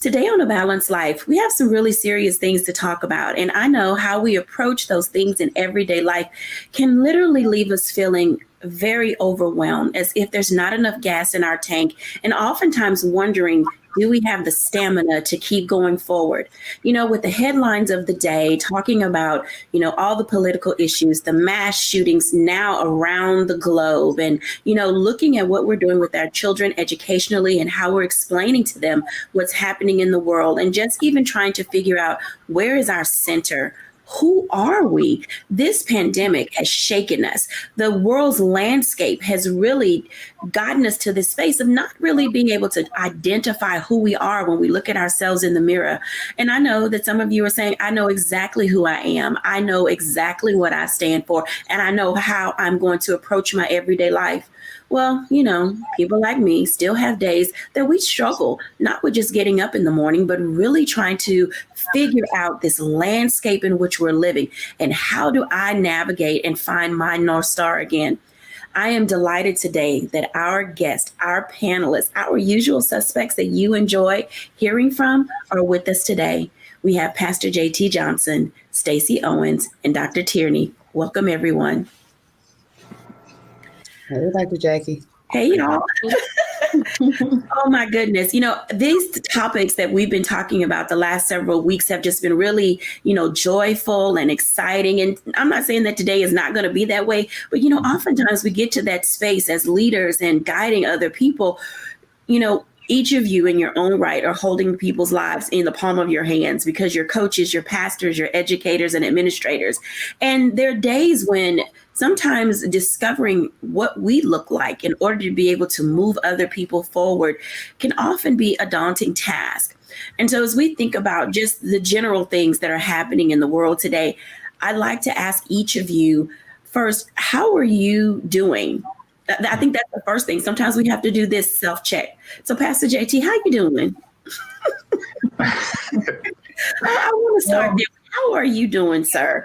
Today on A Balanced Life, we have some really serious things to talk about. And I know how we approach those things in everyday life can literally leave us feeling very overwhelmed, as if there's not enough gas in our tank, and oftentimes wondering, do we have the stamina to keep going forward? With the headlines of the day talking about, all the political issues, the mass shootings now around the globe, and, looking at what we're doing with our children educationally and how we're explaining to them what's happening in the world, and just even trying to figure out where is our center. Who are we? This pandemic has shaken us. The world's landscape has really gotten us to this space of not really being able to identify who we are when we look at ourselves in the mirror. And I know that some of you are saying, I know exactly who I am. I know exactly what I stand for. And I know how I'm going to approach my everyday life. Well, people like me still have days that we struggle, not with just getting up in the morning, but really trying to figure out this landscape in which we're living. And how do I navigate and find my North Star again? I am delighted today that our guests, our panelists, our usual suspects that you enjoy hearing from are with us today. We have Pastor JT Johnson, Stacey Owens, and Dr. Tierney. Welcome, everyone. Hey, Dr. Jackie. Hey, y'all. Oh, my goodness. These topics that we've been talking about the last several weeks have just been really, joyful and exciting. And I'm not saying that today is not going to be that way, but, oftentimes we get to that space as leaders and guiding other people, each of you in your own right are holding people's lives in the palm of your hands because you're coaches, your pastors, your educators, and administrators. And there are days when sometimes discovering what we look like in order to be able to move other people forward can often be a daunting task. And so as we think about just the general things that are happening in the world today, I'd like to ask each of you first, how are you doing? I think that's the first thing. Sometimes we have to do this self-check. So Pastor JT, how you doing? I want to start there. How are you doing, sir?